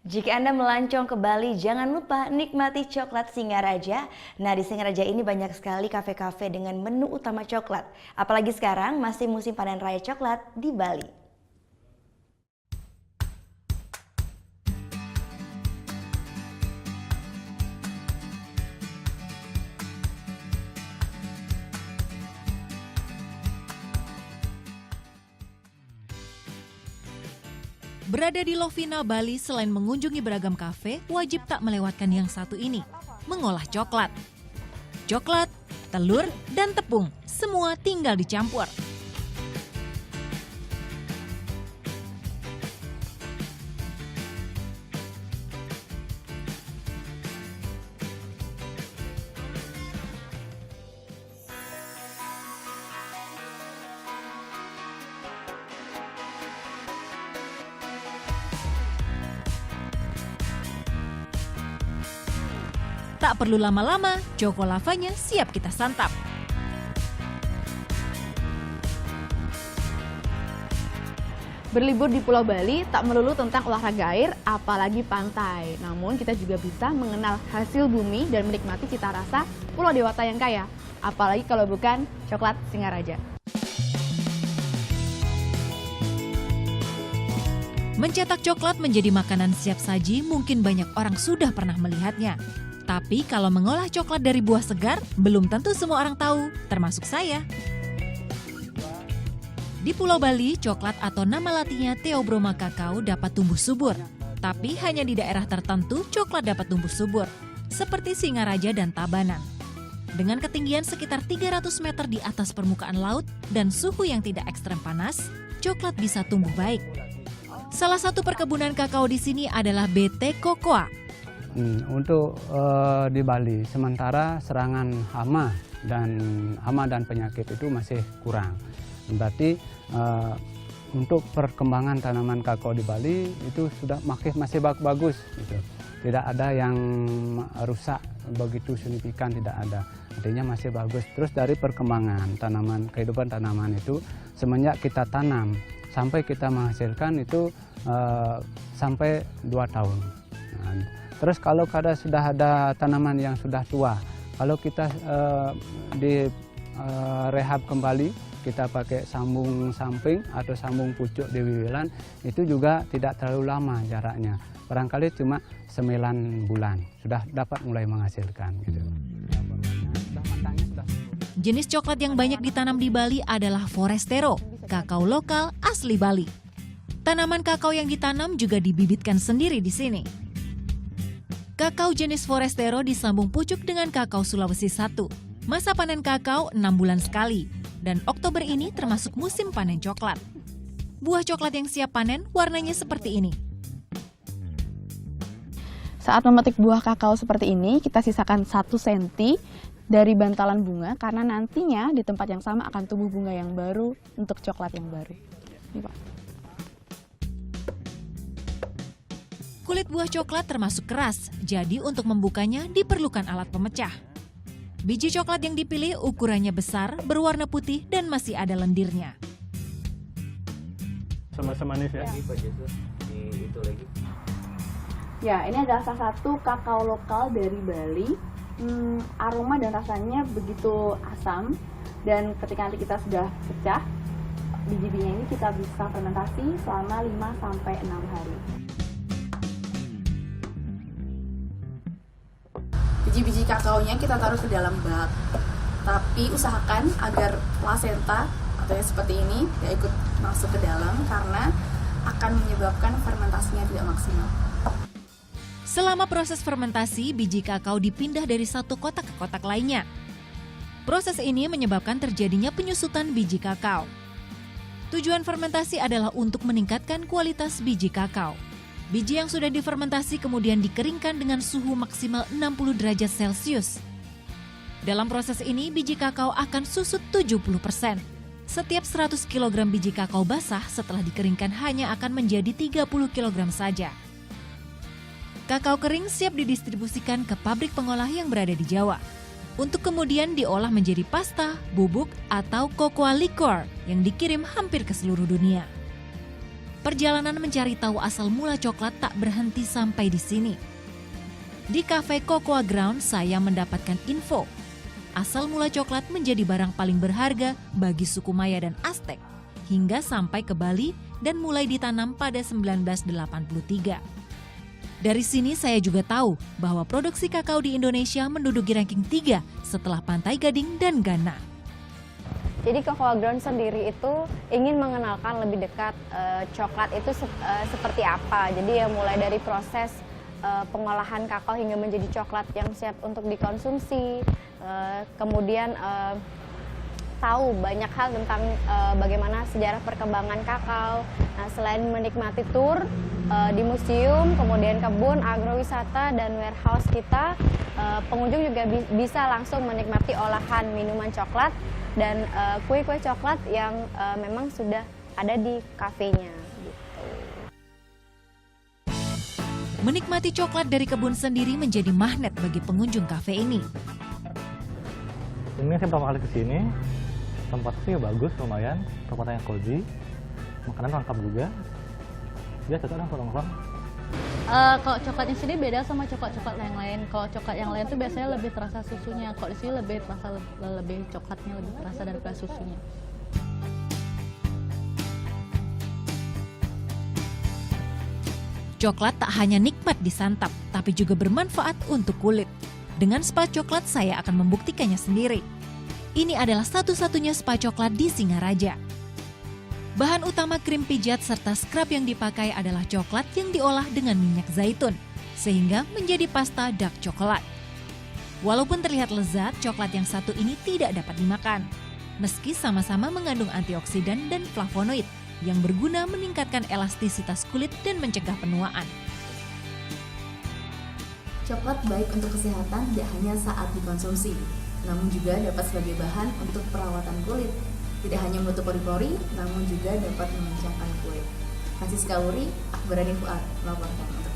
Jika Anda melancong ke Bali, jangan lupa nikmati coklat Singaraja. Nah, di Singaraja ini banyak sekali kafe-kafe dengan menu utama coklat. Apalagi sekarang masih musim panen raya coklat di Bali. Berada di Lovina, Bali, selain mengunjungi beragam kafe, wajib tak melewatkan yang satu ini, mengolah coklat. Coklat, telur, dan tepung, semua tinggal dicampur. Tak perlu lama-lama, Choco Lavanya siap kita santap. Berlibur di Pulau Bali tak melulu tentang olahraga air, apalagi pantai. Namun kita juga bisa mengenal hasil bumi dan menikmati cita rasa Pulau Dewata yang kaya. Apalagi kalau bukan coklat Singaraja. Mencetak coklat menjadi makanan siap saji mungkin banyak orang sudah pernah melihatnya. Tapi kalau mengolah coklat dari buah segar, belum tentu semua orang tahu, termasuk saya. Di Pulau Bali, coklat atau nama latinnya Theobroma cacao dapat tumbuh subur. Tapi hanya di daerah tertentu coklat dapat tumbuh subur, seperti Singaraja dan Tabanan. Dengan ketinggian sekitar 300 meter di atas permukaan laut dan suhu yang tidak ekstrem panas, coklat bisa tumbuh baik. Salah satu perkebunan kakao di sini adalah BT Cocoa. Untuk di Bali, sementara serangan hama dan penyakit itu masih kurang. Berarti untuk perkembangan tanaman kakao di Bali itu sudah masih bagus. Gitu. Tidak ada yang rusak begitu signifikan, tidak ada. Artinya masih bagus. Terus dari perkembangan kehidupan tanaman itu semenjak kita tanam sampai kita menghasilkan itu sampai 2 tahun. Terus kalau sudah ada tanaman yang sudah tua, kalau kita rehab kembali, kita pakai sambung samping atau sambung pucuk di wiwilan, itu juga tidak terlalu lama jaraknya. Barangkali cuma 9 bulan, sudah dapat mulai menghasilkan. Gitu. Jenis coklat yang banyak ditanam di Bali adalah Forastero, kakao lokal asli Bali. Tanaman kakao yang ditanam juga dibibitkan sendiri di sini. Kakao jenis Forastero disambung pucuk dengan kakao Sulawesi 1. Masa panen kakao 6 bulan sekali, dan Oktober ini termasuk musim panen coklat. Buah coklat yang siap panen warnanya seperti ini. Saat memetik buah kakao seperti ini, kita sisakan 1 cm dari bantalan bunga karena nantinya di tempat yang sama akan tumbuh bunga yang baru untuk coklat yang baru. Ini, Pak. Kulit buah coklat termasuk keras, jadi untuk membukanya diperlukan alat pemecah. Biji coklat yang dipilih ukurannya besar, berwarna putih, dan masih ada lendirnya. Sama-sama manis ya? Ya, ini adalah salah satu kakao lokal dari Bali. Aroma dan rasanya begitu asam, dan ketika nanti kita sudah pecah, biji-bijinya ini kita bisa fermentasi selama 5-6 hari. Biji-biji kakaonya kita taruh ke dalam bak, tapi usahakan agar plasenta atau yang seperti ini tidak ikut masuk ke dalam karena akan menyebabkan fermentasinya tidak maksimal. Selama proses fermentasi, biji kakao dipindah dari satu kotak ke kotak lainnya. Proses ini menyebabkan terjadinya penyusutan biji kakao. Tujuan fermentasi adalah untuk meningkatkan kualitas biji kakao. Biji yang sudah difermentasi kemudian dikeringkan dengan suhu maksimal 60 derajat Celcius. Dalam proses ini, biji kakao akan susut 70%. Setiap 100 kg biji kakao basah setelah dikeringkan hanya akan menjadi 30 kg saja. Kakao kering siap didistribusikan ke pabrik pengolah yang berada di Jawa. Untuk kemudian diolah menjadi pasta, bubuk, atau cocoa liquor yang dikirim hampir ke seluruh dunia. Perjalanan mencari tahu asal mula coklat tak berhenti sampai di sini. Di Cafe Cocoa Ground saya mendapatkan info. Asal mula coklat menjadi barang paling berharga bagi suku Maya dan Aztec hingga sampai ke Bali dan mulai ditanam pada 1983. Dari sini saya juga tahu bahwa produksi kakao di Indonesia menduduki ranking 3 setelah Pantai Gading dan Ghana. Jadi Cocoa Ground sendiri itu ingin mengenalkan lebih dekat coklat itu seperti apa. Jadi ya mulai dari proses pengolahan kakao hingga menjadi coklat yang siap untuk dikonsumsi. Kemudian tahu banyak hal tentang bagaimana sejarah perkembangan kakao. Nah, selain menikmati tur di museum, kemudian kebun, agrowisata, dan warehouse kita, pengunjung juga bisa langsung menikmati olahan minuman coklat dan kue-kue coklat yang memang sudah ada di kafenya. Gitu. Menikmati coklat dari kebun sendiri menjadi magnet bagi pengunjung kafe ini. Ini saya pertama kali kesini, tempatnya bagus, lumayan, tempatnya cozy, makanan lengkap juga. Dia cocok dengan orang-orang. Kalau coklatnya sini beda sama coklat-coklat yang lain. Kalau coklat yang lain tuh biasanya lebih terasa susunya. Kalau di sini lebih terasa lebih coklatnya lebih terasa daripada susunya. Coklat tak hanya nikmat disantap, tapi juga bermanfaat untuk kulit. Dengan spa coklat saya akan membuktikannya sendiri. Ini adalah satu-satunya spa coklat di Singaraja. Bahan utama krim pijat serta scrub yang dipakai adalah coklat yang diolah dengan minyak zaitun, sehingga menjadi pasta dark coklat. Walaupun terlihat lezat, coklat yang satu ini tidak dapat dimakan, meski sama-sama mengandung antioksidan dan flavonoid yang berguna meningkatkan elastisitas kulit dan mencegah penuaan. Coklat baik untuk kesehatan tidak hanya saat dikonsumsi, namun juga dapat sebagai bahan untuk perawatan kulit. Tidak hanya membentuk pori-pori, namun juga dapat mengencangkan kulit. Francisca Wuri, Akbarani Fuad, melaporkan untuk